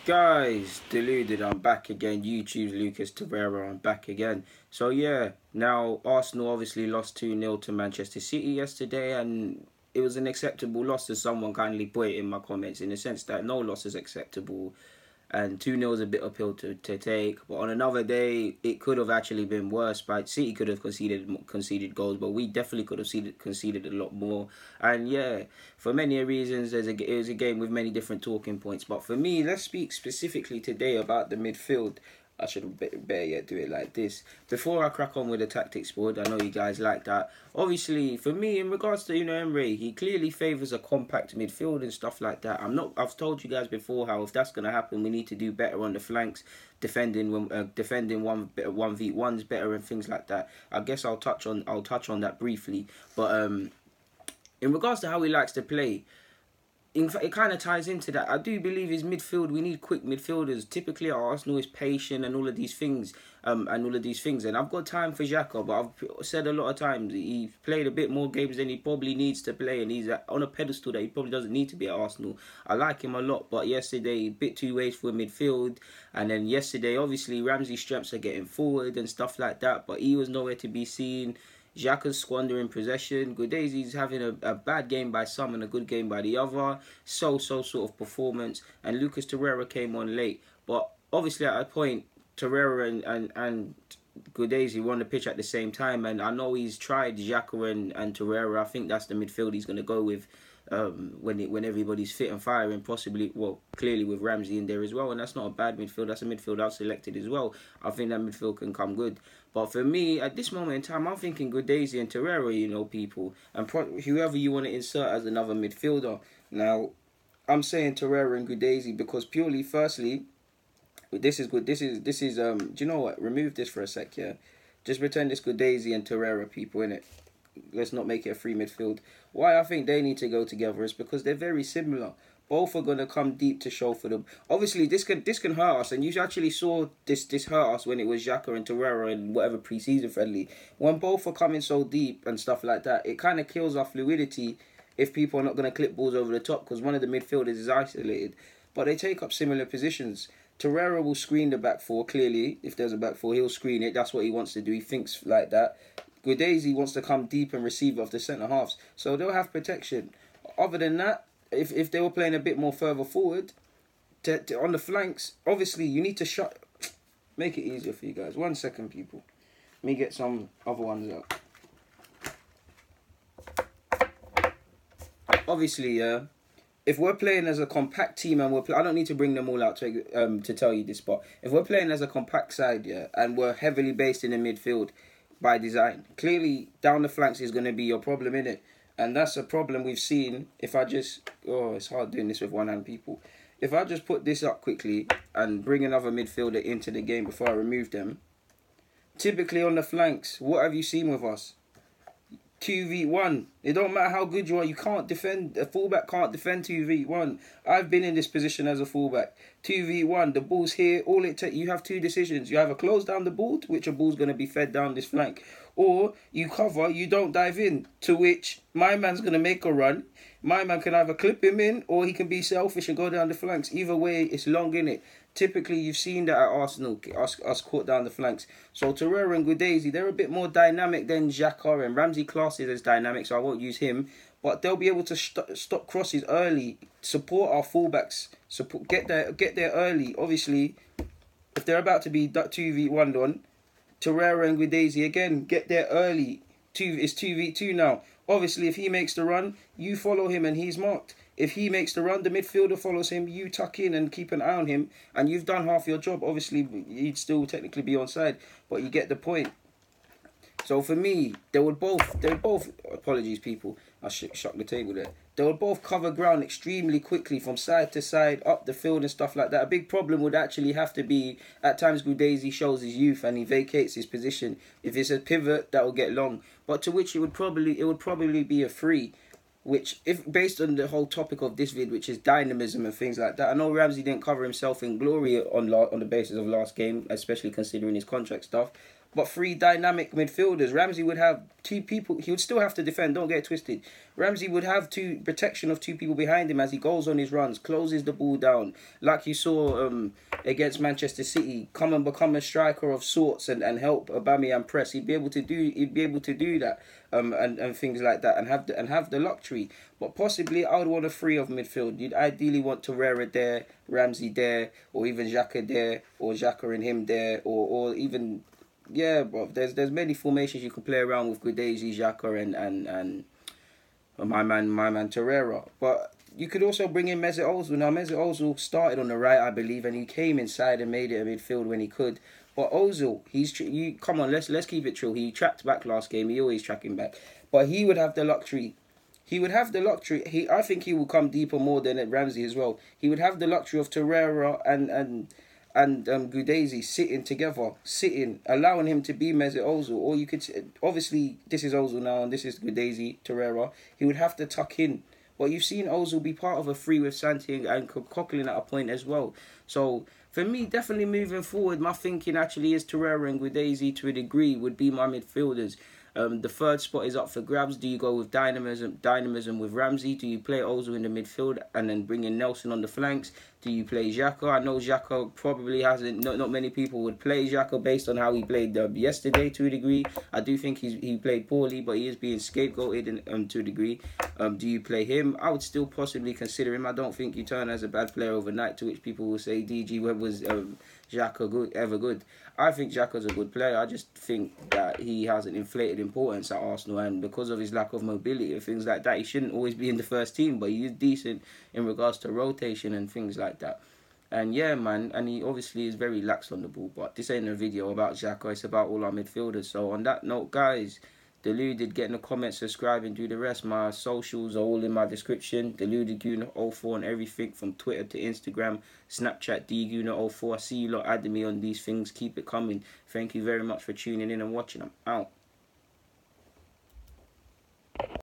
Guys, deluded, I'm back again. YouTube's Lucas Torreira, I'm back again. So yeah, now Arsenal obviously lost 2-0 to Manchester City yesterday, and it was an acceptable loss, as someone kindly put it in my comments, in the sense that no loss is acceptable and 2-0 is a bit uphill to take. But on another day, it could have actually been worse. But City could have conceded goals, but we definitely could have conceded a lot more. And yeah, for many reasons, it was a game with many different talking points. But for me, let's speak specifically today about the midfield. I should better yet do it like this. Before I crack on with the tactics board, I know you guys like that. Obviously, for me, in regards to Emery, he clearly favours a compact midfield and stuff like that. I've told you guys before how if that's gonna happen, we need to do better on the flanks, defending 1v1s better and things like that. I guess I'll touch on that briefly. But in regards to how he likes to play, in fact, it kind of ties into that. I do believe his midfield, we need quick midfielders. Typically, our Arsenal is patient and all of these things. And I've got time for Xhaka, but I've said a lot of times he's played a bit more games than he probably needs to play, and he's on a pedestal that he probably doesn't need to be at Arsenal. I like him a lot, but yesterday, a bit too wasteful midfield. And then yesterday, obviously, Ramsey's strengths are getting forward and stuff like that, but he was nowhere to be seen. Xhaka's squandering possession. Guendouzi's having a bad game by some and a good game by the other. So sort of performance. And Lucas Torreira came on late. But obviously at a point, Torreira and Guendouzi were on the pitch at the same time. And I know he's tried Xhaka and Torreira. I think that's the midfield he's going to go with when everybody's fit and firing, possibly, well, clearly with Ramsey in there as well, and that's not a bad midfield. That's a midfield I've selected as well. I think that midfield can come good. But for me, at this moment in time, I'm thinking Guendouzi and Torreira, people, and whoever you want to insert as another midfielder. Now, I'm saying Torreira and Guendouzi because purely, firstly, this is good. This is do you know what? Remove this for a sec, yeah. Just pretend it's Guendouzi and Torreira, people, innit? Let's not make it a free midfield. Why I think they need to go together is because they're very similar. Both are going to come deep to show for them. Obviously, this can hurt us, and you actually saw this hurt us when it was Xhaka and Torreira and whatever pre-season friendly. When both are coming so deep and stuff like that, it kind of kills our fluidity if people are not going to clip balls over the top because one of the midfielders is isolated. But they take up similar positions. Torreira will screen the back four, clearly. If there's a back four, he'll screen it. That's what he wants to do. He thinks like that. Guendouzi wants to come deep and receive off the centre halves. So they'll have protection. Other than that, if they were playing a bit more further forward, on the flanks, obviously you need to make it easier for you guys. 1 second, people. Let me get some other ones out. Obviously, if we're playing as a compact team and I don't need to bring them all out to tell you this, but if we're playing as a compact side, and we're heavily based in the midfield, by design, clearly down the flanks is going to be your problem, innit? And that's a problem we've seen. If I just, it's hard doing this with one hand, people. If I just put this up quickly and bring another midfielder into the game before I remove them, typically on the flanks, what have you seen with us? 2v1. It don't matter how good you are, you can't defend. A fullback can't defend 2v1. I've been in this position as a fullback. 2v1, the ball's here. You have two decisions. You either close down the ball, to which a ball's going to be fed down this flank, or you cover, you don't dive in, to which my man's going to make a run. My man can either clip him in, or he can be selfish and go down the flanks. Either way, it's long, innit? Typically, you've seen that at Arsenal, us caught down the flanks. So Torreira and Guendouzi, they're a bit more dynamic than Xhaka, and Ramsey classes as dynamic, so I won't use him. But they'll be able to stop crosses early, support our fullbacks, get there early. Obviously, if they're about to be 2v1 on, Torreira and Guendouzi, again, get there early. It's 2v2 now. Obviously, if he makes the run, you follow him and he's marked. If he makes the run, the midfielder follows him, you tuck in and keep an eye on him, and you've done half your job. Obviously, he'd still technically be onside, but you get the point. So for me, they would both, apologies people, I shook the table there. They would both cover ground extremely quickly from side to side, up the field and stuff like that. A big problem would actually have to be, at times Guendouzi shows his youth and he vacates his position. If it's a pivot, that will get long. But to which it would probably be a free. Which, if based on the whole topic of this vid, which is dynamism and things like that, I know Ramsey didn't cover himself in glory on the basis of last game, especially considering his contract stuff. but three dynamic midfielders. Ramsey would have two people. He would still have to defend. Don't get it twisted. Ramsey would have protection of two people behind him as he goes on his runs, closes the ball down, like you saw against Manchester City. Come and become a striker of sorts and help Aubameyang press. He'd be able to do that. And things like that, and have the luxury. But possibly, I would want a three of midfield. You'd ideally want Torreira there, Ramsey there, or even Xhaka there, or Xhaka and him there, or even, yeah, bro. There's many formations you can play around with Guendouzi, Xhaka, and my man Torreira. But you could also bring in Mesut Ozil. Now, Mesut Ozil started on the right, I believe, and he came inside and made it a midfield when he could. But Ozil, come on, let's keep it true. He tracked back last game. He always tracking back. But he would have the luxury. I think he will come deeper more than Ramsey as well. He would have the luxury of Torreira and Guendouzi sitting, allowing him to be Mesut Ozil. Or you could, obviously, this is Ozil now and this is Guendouzi Torreira. He would have to tuck in. But you've seen Ozil be part of a three with Santi and Coquelin at a point as well. So, for me, definitely moving forward, my thinking actually is Torreira and Guendouzi to a degree would be my midfielders. The third spot is up for grabs. Do you go with dynamism with Ramsey? Do you play Ozil in the midfield and then bring in Nelson on the flanks? Do you play Xhaka? I know Xhaka probably hasn't. Not many people would play Xhaka based on how he played yesterday to a degree. I do think he played poorly, but he is being scapegoated to a degree. Do you play him? I would still possibly consider him. I don't think you turn as a bad player overnight, to which people will say DG was Xhaka ever good. I think Xhaka's a good player. I just think that he has an inflated importance at Arsenal, and because of his lack of mobility and things like that, he shouldn't always be in the first team, but he is decent in regards to rotation and things like that. And yeah, man, and he obviously is very lax on the ball, but this ain't a video about Xhaka, it's about all our midfielders. So on that note, guys, Deluded, get in the comments, subscribe and do the rest. My socials are all in my description. Deluded Guna04 on everything from Twitter to Instagram, Snapchat, DGuna04. I see you lot adding me on these things. Keep it coming. Thank you very much for tuning in and watching. I'm out.